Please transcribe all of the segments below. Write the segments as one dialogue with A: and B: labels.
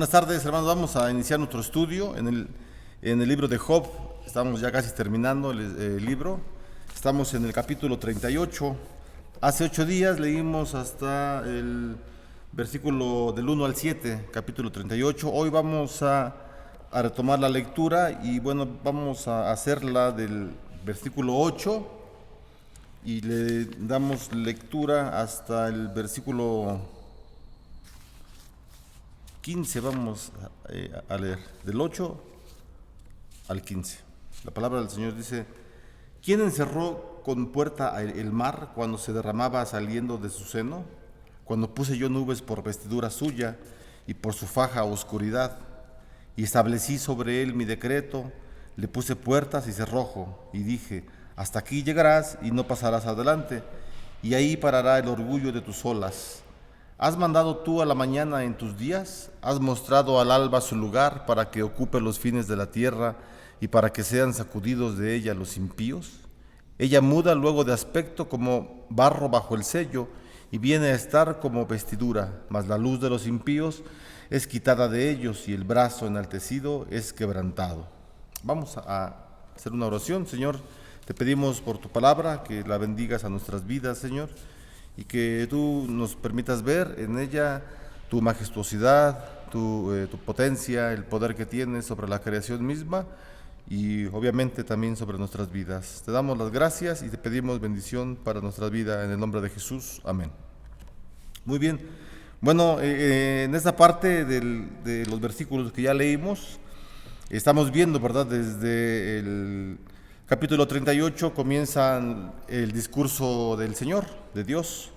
A: Buenas tardes, hermanos. Vamos a iniciar nuestro estudio en el libro de Job. Estamos ya casi terminando el libro. Estamos en el capítulo 38. Hace 8 días leímos hasta el versículo del 1 al 7, capítulo 38. Hoy vamos a retomar la lectura y bueno, vamos a hacerla del versículo 8 y le damos lectura hasta el versículo 15. Vamos a leer del 8 al 15. La palabra del Señor dice: ¿Quién encerró con puerta el mar cuando se derramaba saliendo de su seno? Cuando puse yo nubes por vestidura suya y por su faja oscuridad, y establecí sobre él mi decreto, le puse puertas y cerrojo, y dije: hasta aquí llegarás y no pasarás adelante, y ahí parará el orgullo de tus olas. ¿Has mandado tú a la mañana en tus días? ¿Has mostrado al alba su lugar para que ocupe los fines de la tierra y para que sean sacudidos de ella los impíos? Ella muda luego de aspecto como barro bajo el sello y viene a estar como vestidura, mas la luz de los impíos es quitada de ellos y el brazo enaltecido es quebrantado. Vamos a hacer una oración. Señor, te pedimos por tu palabra que la bendigas a nuestras vidas, Señor, y que tú nos permitas ver en ella tu majestuosidad, tu potencia, el poder que tienes sobre la creación misma y obviamente también sobre nuestras vidas. Te damos las gracias y te pedimos bendición para nuestra vida en el nombre de Jesús. Amén. Muy bien. Bueno, en esta parte de los versículos que ya leímos, estamos viendo, ¿verdad? Desde el capítulo 38 comienza el discurso del Señor, de Dios.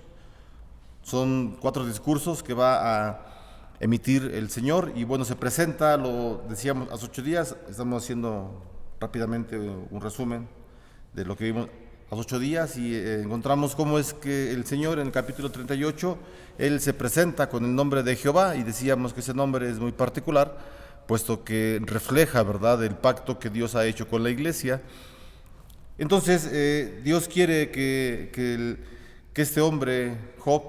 A: Son 4 discursos que va a emitir el Señor y bueno, se presenta, lo decíamos hace 8 días, estamos haciendo rápidamente un resumen de lo que vimos hace 8 días y encontramos cómo es que el Señor en el capítulo 38, Él se presenta con el nombre de Jehová y decíamos que ese nombre es muy particular, puesto que refleja, ¿verdad?, el pacto que Dios ha hecho con la iglesia. Entonces, Dios quiere que este hombre, Job,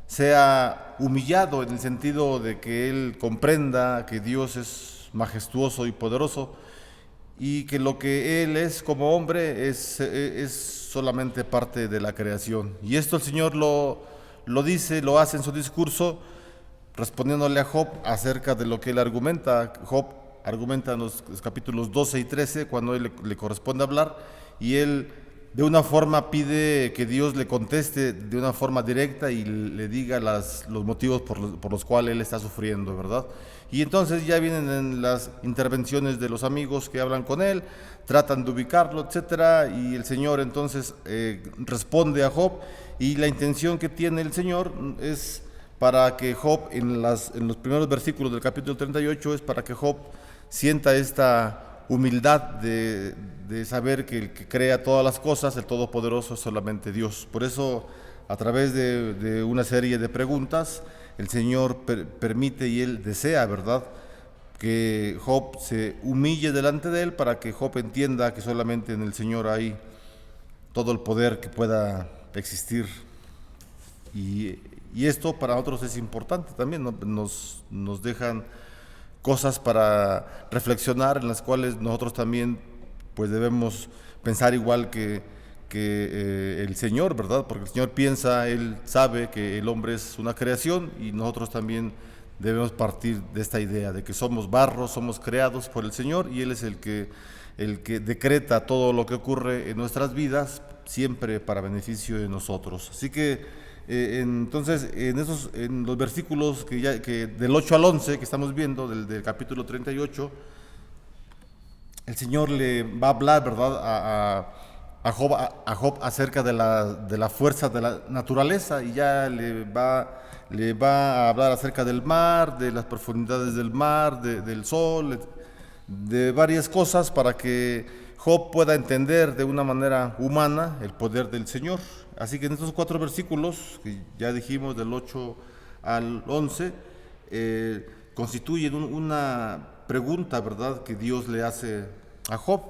A: sea humillado en el sentido de que él comprenda que Dios es majestuoso y poderoso y que lo que él es como hombre es solamente parte de la creación. Y esto el Señor lo dice, lo hace en su discurso, respondiéndole a Job acerca de lo que él argumenta. Job argumenta en los capítulos 12 y 13 cuando él le corresponde hablar y él de una forma pide que Dios le conteste de una forma directa y le diga los motivos por los cuales él está sufriendo, ¿verdad? Y entonces ya vienen en las intervenciones de los amigos que hablan con él, tratan de ubicarlo, etcétera, y el Señor entonces responde a Job y la intención que tiene el Señor es para que Job, en los primeros versículos del capítulo 38, es para que Job sienta esta humildad de saber que el que crea todas las cosas, el Todopoderoso, es solamente Dios. Por eso, a través de una serie de preguntas, el Señor permite y Él desea, ¿verdad?, que Job se humille delante de Él para que Job entienda que solamente en el Señor hay todo el poder que pueda existir. Y esto para nosotros es importante también, ¿no? Nos dejan cosas para reflexionar en las cuales nosotros también pues debemos pensar igual que el Señor, ¿verdad? Porque el Señor piensa, Él sabe que el hombre es una creación y nosotros también debemos partir de esta idea de que somos barro, somos creados por el Señor y Él es el que decreta todo lo que ocurre en nuestras vidas siempre para beneficio de nosotros. Así que entonces, en los versículos que del 8 al 11 que estamos viendo, del capítulo 38, el Señor le va a hablar, ¿verdad?, a Job acerca de la fuerza de la naturaleza y ya le va a hablar acerca del mar, de las profundidades del mar, del sol, de varias cosas para que Job pueda entender de una manera humana el poder del Señor. Así que en estos 4 versículos, que ya dijimos del 8 al 11, constituyen una pregunta, ¿verdad?, que Dios le hace a Job.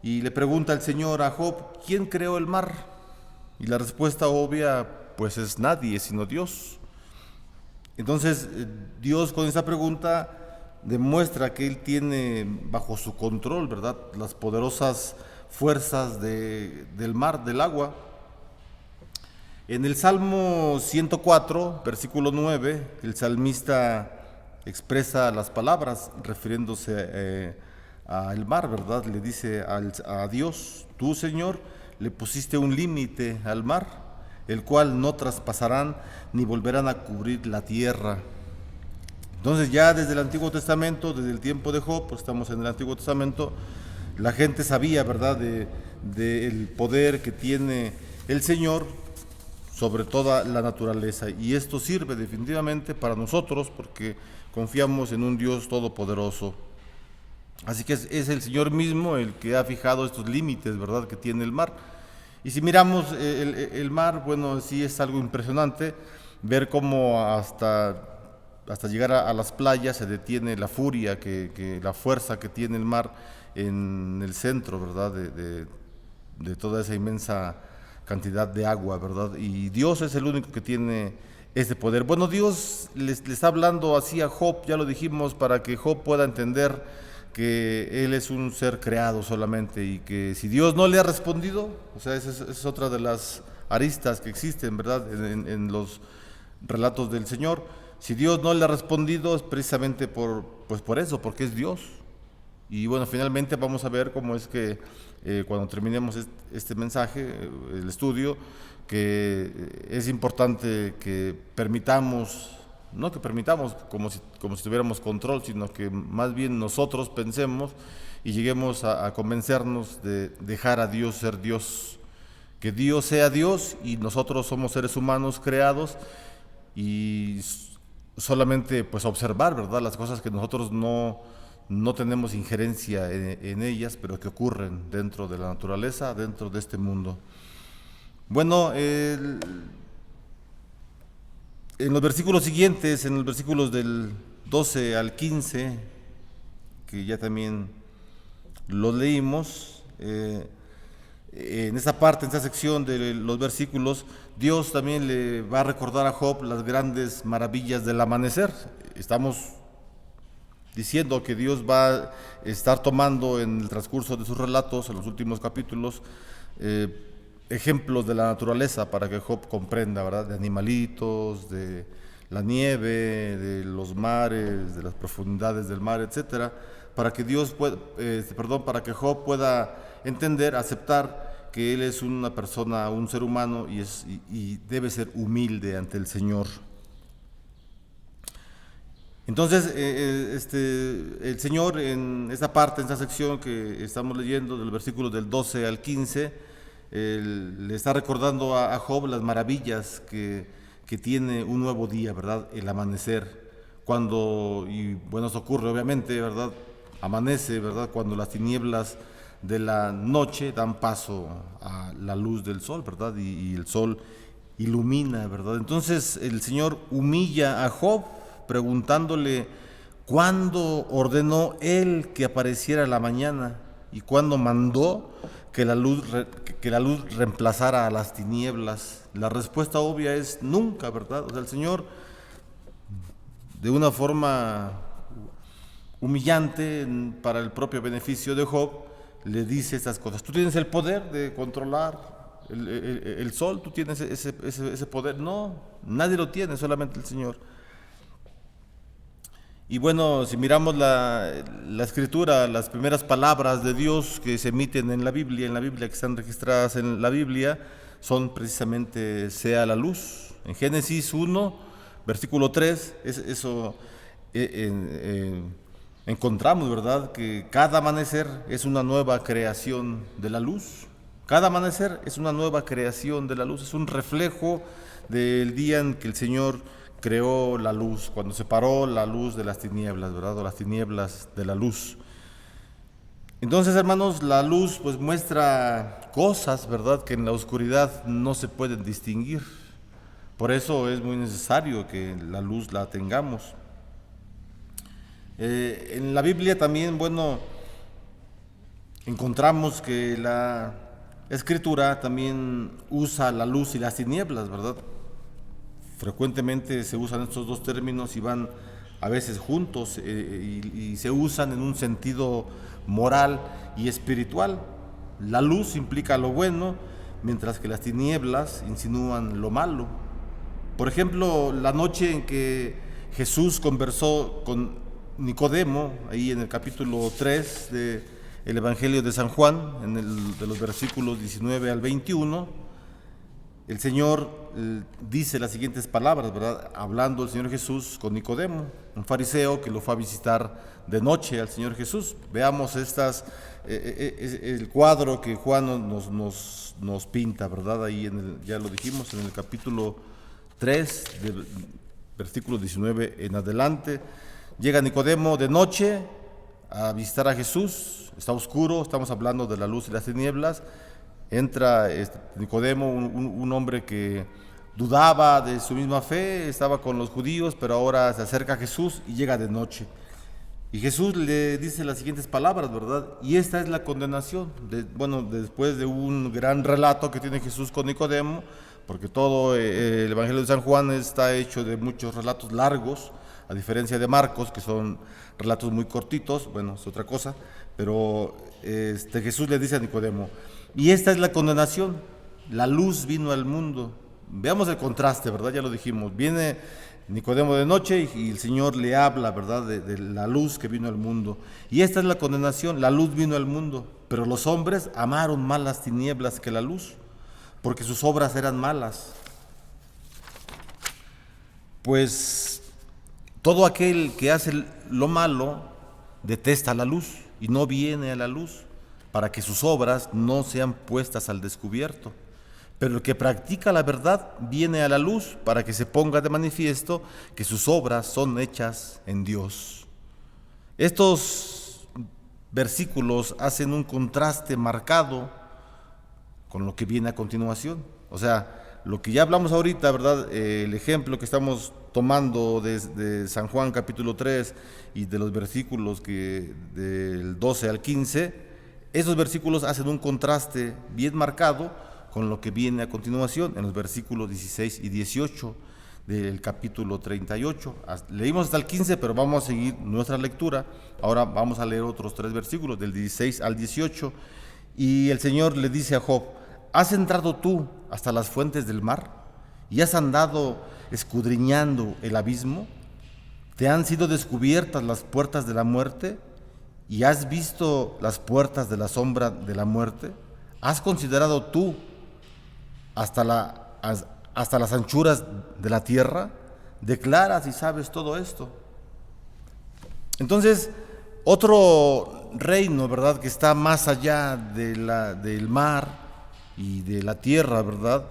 A: Y le pregunta el Señor a Job: ¿quién creó el mar? Y la respuesta obvia, pues es nadie sino Dios. Entonces, Dios con esta pregunta demuestra que Él tiene bajo su control, ¿verdad?, las poderosas fuerzas del mar, del agua. En el Salmo 104, versículo 9, el salmista expresa las palabras refiriéndose al mar, ¿verdad? Le dice a Dios: tú, Señor, le pusiste un límite al mar, el cual no traspasarán ni volverán a cubrir la tierra. Entonces, ya desde el Antiguo Testamento, desde el tiempo de Job, pues estamos en el Antiguo Testamento, la gente sabía, ¿verdad?, del poder que tiene el Señor sobre toda la naturaleza, y esto sirve definitivamente para nosotros porque confiamos en un Dios todopoderoso. Así que es el Señor mismo el que ha fijado estos límites, ¿verdad?, que tiene el mar. Y si miramos el mar, bueno, sí es algo impresionante ver cómo hasta llegar a las playas se detiene la furia, la fuerza que tiene el mar en el centro, ¿verdad?, de toda esa inmensa cantidad de agua, ¿verdad? Y Dios es el único que tiene ese poder. Bueno, Dios le está hablando así a Job, ya lo dijimos, para que Job pueda entender que él es un ser creado solamente, y que si Dios no le ha respondido, o sea, esa es otra de las aristas que existen, ¿verdad?, en los relatos del Señor. Si Dios no le ha respondido, es precisamente por eso, porque es Dios. Y bueno, finalmente vamos a ver cómo es que cuando terminemos este mensaje, el estudio, que es importante que permitamos, no que permitamos como si tuviéramos control, sino que más bien nosotros pensemos y lleguemos a convencernos de dejar a Dios ser Dios, que Dios sea Dios y nosotros somos seres humanos creados, y solamente pues observar, ¿verdad?, las cosas que nosotros no tenemos injerencia en ellas, pero que ocurren dentro de la naturaleza, dentro de este mundo. Bueno, en los versículos siguientes, en los versículos del 12 al 15, que ya también los leímos, en esa parte, en esa sección de los versículos, Dios también le va a recordar a Job las grandes maravillas del amanecer. Estamos diciendo que Dios va a estar tomando en el transcurso de sus relatos, en los últimos capítulos, ejemplos de la naturaleza para que Job comprenda, ¿verdad?, de animalitos, de la nieve, de los mares, de las profundidades del mar, etcétera, para que para que Job pueda entender, aceptar que él es una persona, un ser humano, y debe ser humilde ante el Señor. Entonces, el Señor en esta parte, en esta sección que estamos leyendo, del versículo del 12 al 15, le está recordando a Job las maravillas que tiene un nuevo día, ¿verdad?, el amanecer. Y bueno, eso ocurre obviamente, ¿verdad?, amanece, ¿verdad?, cuando las tinieblas de la noche dan paso a la luz del sol, ¿verdad?, y el sol ilumina, ¿verdad? Entonces el Señor humilla a Job preguntándole cuándo ordenó Él que apareciera la mañana y cuándo mandó que la luz reemplazara a las tinieblas. La respuesta obvia es nunca, ¿verdad? O sea, el Señor, de una forma humillante para el propio beneficio de Job, le dice estas cosas. Tú tienes el poder de controlar el sol, tú tienes ese poder. No, nadie lo tiene, solamente el Señor. Y bueno, si miramos la escritura, las primeras palabras de Dios que se emiten en la Biblia, que están registradas en la Biblia, son precisamente sea la luz. En Génesis 1, versículo 3, encontramos, ¿verdad?, que cada amanecer es una nueva creación de la luz. Cada amanecer es una nueva creación de la luz, es un reflejo del día en que el Señor creó la luz, cuando separó la luz de las tinieblas, ¿verdad?, o las tinieblas de la luz. Entonces, hermanos, la luz pues muestra cosas, ¿verdad?, que en la oscuridad no se pueden distinguir. Por eso es muy necesario que la luz la tengamos. En la Biblia también, bueno, encontramos que la Escritura también usa la luz y las tinieblas, ¿verdad? frecuentemente se usan estos dos términos y van a veces juntos y se usan en un sentido moral y espiritual. La luz implica lo bueno, mientras que las tinieblas insinúan lo malo. Por ejemplo, la noche en que Jesús conversó con Nicodemo, ahí en el capítulo 3 del Evangelio de San Juan, de los versículos 19 al 21, el Señor dice las siguientes palabras, ¿verdad? Hablando el Señor Jesús con Nicodemo, un fariseo que lo fue a visitar de noche al Señor Jesús. Veamos el cuadro que Juan nos pinta, ¿verdad? Ahí ya lo dijimos, en el capítulo 3, versículo 19 en adelante. Llega Nicodemo de noche a visitar a Jesús, está oscuro, estamos hablando de la luz y las tinieblas. Entra Nicodemo, un hombre que dudaba de su misma fe, estaba con los judíos, pero ahora se acerca a Jesús y llega de noche. Y Jesús le dice las siguientes palabras, ¿verdad? Y esta es la condenación. Después de un gran relato que tiene Jesús con Nicodemo, porque todo el Evangelio de San Juan está hecho de muchos relatos largos, a diferencia de Marcos, que son relatos muy cortitos, bueno, es otra cosa, pero Jesús le dice a Nicodemo, y esta es la condenación, la luz vino al mundo. Veamos el contraste, ¿verdad? Ya lo dijimos, viene Nicodemo de noche y el Señor le habla, ¿verdad? De la luz que vino al mundo. Y esta es la condenación, la luz vino al mundo, pero los hombres amaron más las tinieblas que la luz, porque sus obras eran malas. Pues todo aquel que hace lo malo detesta la luz y no viene a la luz, para que sus obras no sean puestas al descubierto. Pero el que practica la verdad viene a la luz para que se ponga de manifiesto que sus obras son hechas en Dios. Estos versículos hacen un contraste marcado con lo que viene a continuación. O sea, lo que ya hablamos ahorita, ¿verdad? El ejemplo que estamos tomando de San Juan capítulo 3 y de los versículos del 12 al 15, esos versículos hacen un contraste bien marcado con lo que viene a continuación en los versículos 16 y 18 del capítulo 38. Leímos hasta el 15, pero vamos a seguir nuestra lectura. Ahora vamos a leer otros 3 versículos, del 16 al 18. Y el Señor le dice a Job, ¿has entrado tú hasta las fuentes del mar? ¿Y has andado escudriñando el abismo? ¿Te han sido descubiertas las puertas de la muerte? ¿Y has visto las puertas de la sombra de la muerte? ¿Has considerado tú hasta las anchuras de la tierra? Declaras y sabes todo esto. Entonces, otro reino, ¿verdad?, que está más allá del mar y de la tierra, ¿verdad?,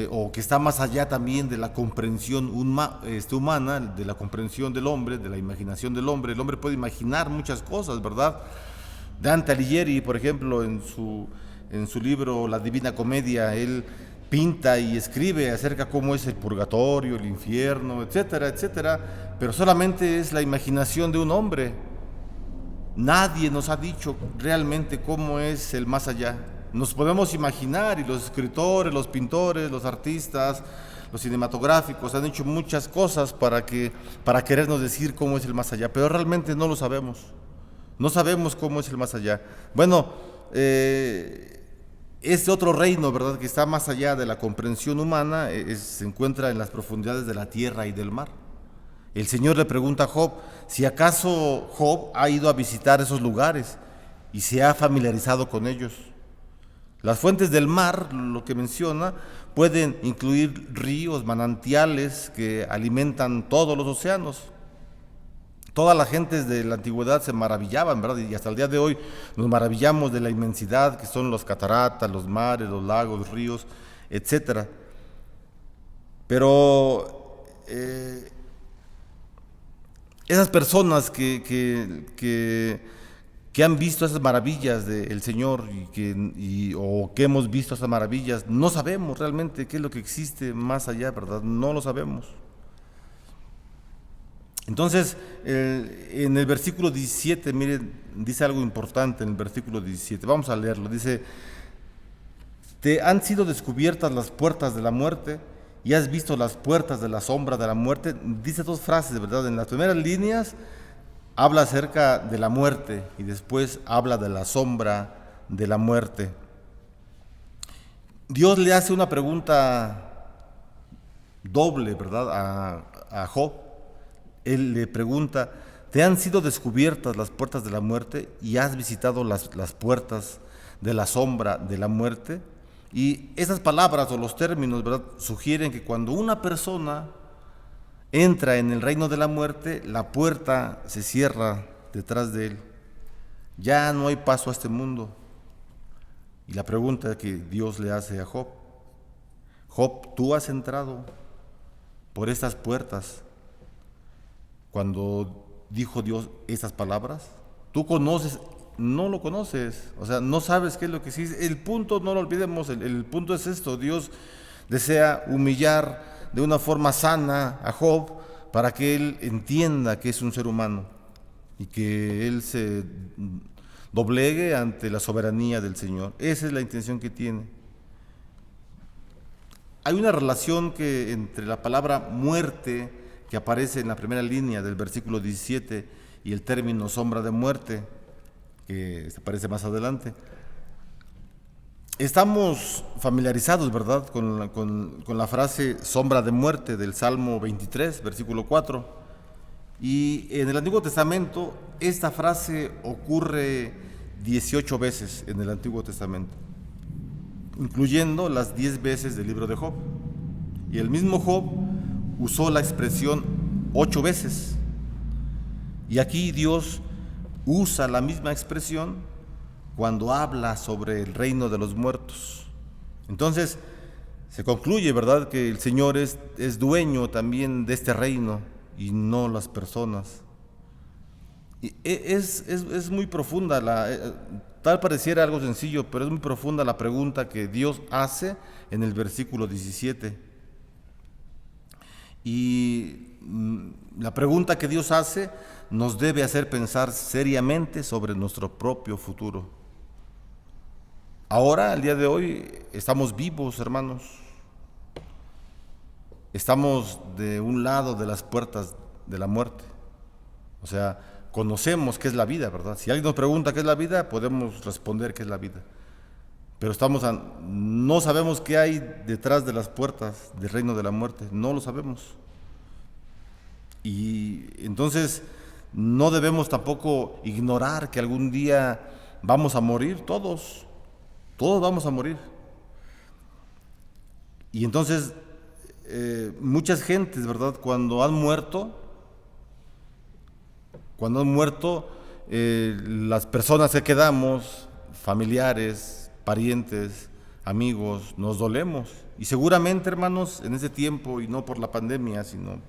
A: o que está más allá también de la comprensión humana, de la comprensión del hombre, de la imaginación del hombre. El hombre puede imaginar muchas cosas, ¿verdad? Dante Alighieri, por ejemplo, en su libro La Divina Comedia, él pinta y escribe acerca de cómo es el purgatorio, el infierno, etcétera, etcétera, pero solamente es la imaginación de un hombre. Nadie nos ha dicho realmente cómo es el más allá. Nos podemos imaginar, y los escritores, los pintores, los artistas, los cinematográficos han hecho muchas cosas para querernos decir cómo es el más allá, pero realmente no lo sabemos. No sabemos cómo es el más allá. Bueno, este otro reino, ¿verdad?, que está más allá de la comprensión humana, se encuentra en las profundidades de la tierra y del mar. El Señor le pregunta a Job si acaso Job ha ido a visitar esos lugares y se ha familiarizado con ellos. Las fuentes del mar, lo que menciona, pueden incluir ríos, manantiales que alimentan todos los océanos. Todas las gentes de la antigüedad se maravillaban, ¿verdad? Y hasta el día de hoy nos maravillamos de la inmensidad que son los cataratas, los mares, los lagos, los ríos, etcétera. Pero esas personas que han visto esas maravillas del Señor o que hemos visto esas maravillas, no sabemos realmente qué es lo que existe más allá, ¿verdad? No lo sabemos. Entonces, en el versículo 17, miren, dice algo importante en el versículo 17. Vamos a leerlo. Dice, te han sido descubiertas las puertas de la muerte y has visto las puertas de la sombra de la muerte. Dice dos frases, ¿verdad? En las primeras líneas habla acerca de la muerte y después habla de la sombra de la muerte. Dios le hace una pregunta doble, ¿verdad? A Job. Él le pregunta: ¿te han sido descubiertas las puertas de la muerte y has visitado las puertas de la sombra de la muerte? Y esas palabras o los términos, ¿verdad?, sugieren que cuando una persona entra en el reino de la muerte, la puerta se cierra detrás de él. Ya no hay paso a este mundo. Y la pregunta que Dios le hace a Job: Job, ¿tú has entrado por estas puertas cuando dijo Dios estas palabras? ¿Tú conoces? No lo conoces, o sea, no sabes qué es lo que sí. El punto, no lo olvidemos, el punto es esto: Dios desea humillar de una forma sana a Job para que él entienda que es un ser humano y que él se doblegue ante la soberanía del Señor. Esa es la intención que tiene. Hay una relación entre la palabra muerte, que aparece en la primera línea del versículo 17, y el término sombra de muerte, que aparece más adelante. Estamos familiarizados, ¿verdad?, con la frase sombra de muerte del Salmo 23, versículo 4. Y en el Antiguo Testamento esta frase ocurre 18 veces en el Antiguo Testamento, incluyendo las 10 veces del libro de Job. Y el mismo Job usó la expresión 8 veces. Y aquí Dios usa la misma expresión cuando habla sobre el reino de los muertos. Entonces se concluye, ¿verdad?, que el Señor es dueño también de este reino y no las personas. Y es muy profunda, tal pareciera algo sencillo, pero es muy profunda la pregunta que Dios hace en el versículo 17. Y la pregunta que Dios hace nos debe hacer pensar seriamente sobre nuestro propio futuro. Ahora, al día de hoy, estamos vivos, hermanos. Estamos de un lado de las puertas de la muerte. O sea, conocemos qué es la vida, ¿verdad? Si alguien nos pregunta qué es la vida, podemos responder qué es la vida. Pero no sabemos qué hay detrás de las puertas del reino de la muerte. No lo sabemos. Y entonces no debemos tampoco ignorar que algún día vamos a morir todos. Todos vamos a morir. Y entonces muchas gentes, ¿verdad?, cuando han muerto, las personas que quedamos, familiares, parientes, amigos, nos dolemos. Y seguramente, hermanos, en ese tiempo, y no por la pandemia, sino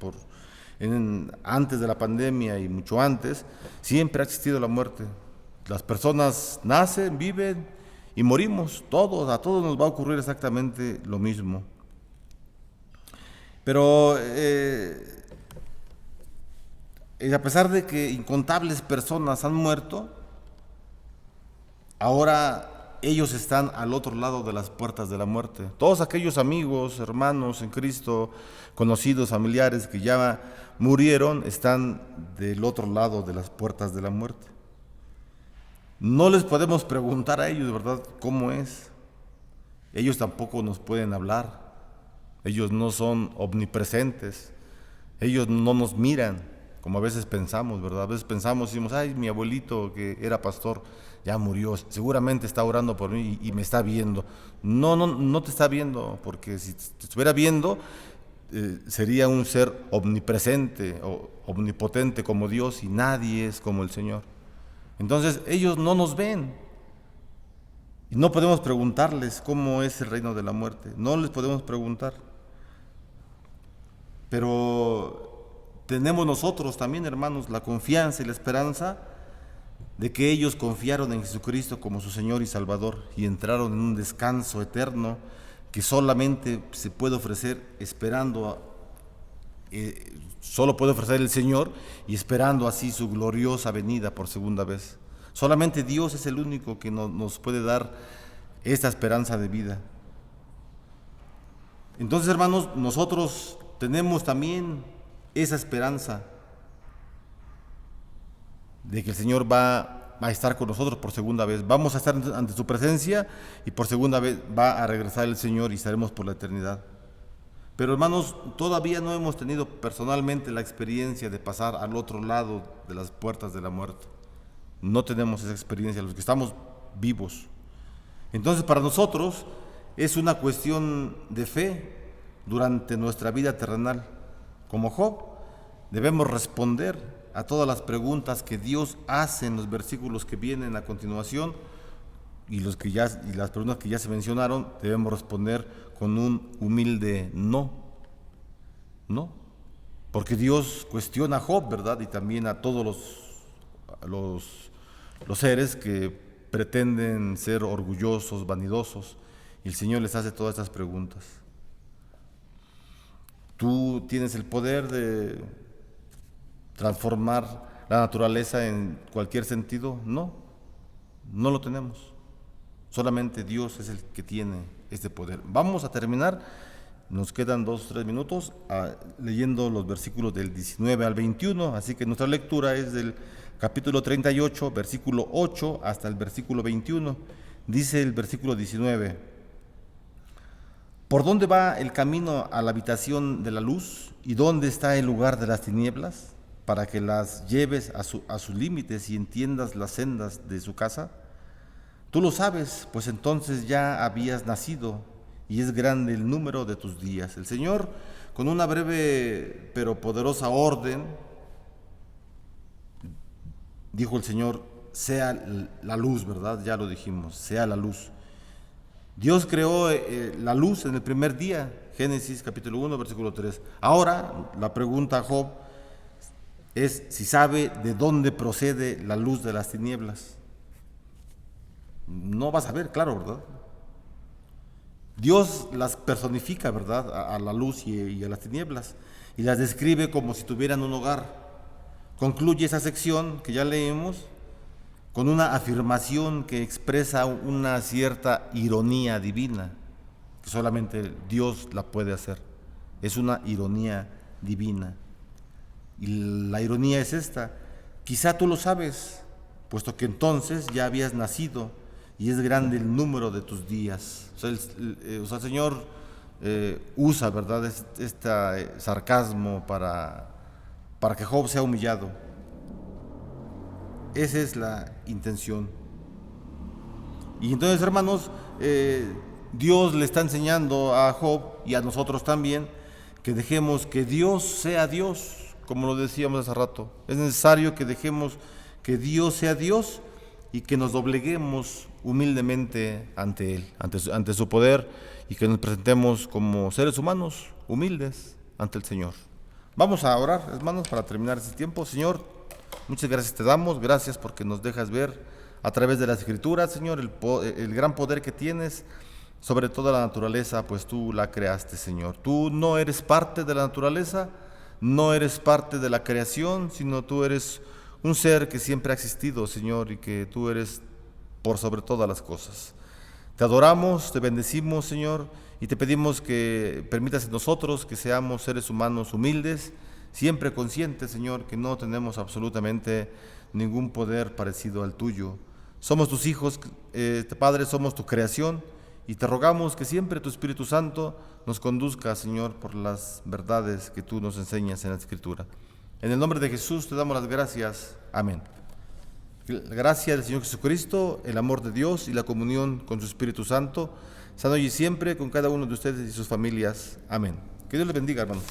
A: antes de la pandemia y mucho antes, siempre ha existido la muerte. Las personas nacen, viven y morimos. A todos nos va a ocurrir exactamente lo mismo. Pero a pesar de que incontables personas han muerto, ahora ellos están al otro lado de las puertas de la muerte. Todos aquellos amigos, hermanos en Cristo, conocidos, familiares que ya murieron, están del otro lado de las puertas de la muerte. No les podemos preguntar a ellos, ¿verdad?, cómo es. Ellos tampoco nos pueden hablar. Ellos no son omnipresentes. Ellos no nos miran, como a veces pensamos, ¿verdad? A veces pensamos y decimos: ay, mi abuelito que era pastor ya murió, seguramente está orando por mí y me está viendo. No te está viendo, porque si te estuviera viendo, sería un ser omnipresente o omnipotente como Dios, y nadie es como el Señor. Entonces ellos no nos ven y no podemos preguntarles cómo es el reino de la muerte. No les podemos preguntar. Pero tenemos nosotros también, hermanos, la confianza y la esperanza de que ellos confiaron en Jesucristo como su Señor y Salvador y entraron en un descanso eterno que solamente se puede ofrecer solo puede ofrecer el Señor, y esperando así su gloriosa venida por segunda vez. Solamente Dios es el único que nos puede dar esta esperanza de vida. Entonces, hermanos, nosotros tenemos también esa esperanza de que el Señor va a estar con nosotros por segunda vez. Vamos a estar ante su presencia y por segunda vez va a regresar el Señor y estaremos por la eternidad. Pero hermanos, todavía no hemos tenido personalmente la experiencia de pasar al otro lado de las puertas de la muerte. No tenemos esa experiencia, los que estamos vivos. Entonces, para nosotros es una cuestión de fe durante nuestra vida terrenal. Como Job, debemos responder a todas las preguntas que Dios hace en los versículos que vienen a continuación, y las preguntas que ya se mencionaron debemos responder con un humilde no, porque Dios cuestiona a Job, ¿verdad? Y también a todos los seres que pretenden ser orgullosos, vanidosos, y el Señor les hace todas estas preguntas. ¿Tú tienes el poder de transformar la naturaleza en cualquier sentido? No lo tenemos. Solamente Dios es el que tiene este poder. Vamos a terminar, nos quedan 2 o 3 minutos, leyendo los versículos del 19 al 21, así que nuestra lectura es del capítulo 38, versículo 8 hasta el versículo 21. Dice el versículo 19: ¿por dónde va el camino a la habitación de la luz? ¿Y dónde está el lugar de las tinieblas? Para que las lleves a sus límites y entiendas las sendas de su casa. Tú lo sabes, pues entonces ya habías nacido y es grande el número de tus días. El Señor, con una breve pero poderosa orden, dijo el Señor: sea la luz, ¿verdad? Ya lo dijimos, sea la luz. Dios creó la luz en el primer día, Génesis capítulo 1, versículo 3. Ahora, la pregunta a Job es si sabe de dónde procede la luz de las tinieblas. No vas a ver, claro, ¿verdad? Dios las personifica, ¿verdad? A la luz y a las tinieblas, y las describe como si tuvieran un hogar. Concluye esa sección que ya leímos con una afirmación que expresa una cierta ironía divina, que solamente Dios la puede hacer. Es una ironía divina. Y la ironía es esta: quizá tú lo sabes, puesto que entonces ya habías nacido y es grande el número de tus días. O sea, el Señor usa, ¿verdad?, este sarcasmo para que Job sea humillado. Esa es la intención. Y entonces, hermanos, Dios le está enseñando a Job y a nosotros también que dejemos que Dios sea Dios, como lo decíamos hace rato. Es necesario que dejemos que Dios sea Dios y que nos dobleguemos humildemente ante Él, ante su poder, y que nos presentemos como seres humanos humildes ante el Señor. Vamos a orar, hermanos, para terminar este tiempo. Señor, muchas gracias te damos, gracias porque nos dejas ver a través de las Escrituras, Señor, el gran poder que tienes sobre toda la naturaleza, pues tú la creaste, Señor. Tú no eres parte de la naturaleza, no eres parte de la creación, sino tú eres un ser que siempre ha existido, Señor, y que tú eres por sobre todas las cosas. Te adoramos, te bendecimos, Señor, y te pedimos que permitas en nosotros que seamos seres humanos humildes, siempre conscientes, Señor, que no tenemos absolutamente ningún poder parecido al tuyo. Somos tus hijos, Padre, somos tu creación, y te rogamos que siempre tu Espíritu Santo nos conduzca, Señor, por las verdades que tú nos enseñas en la Escritura. En el nombre de Jesús te damos las gracias. Amén. La gracia del Señor Jesucristo, el amor de Dios y la comunión con su Espíritu Santo, sean hoy y siempre con cada uno de ustedes y sus familias. Amén. Que Dios les bendiga, hermanos.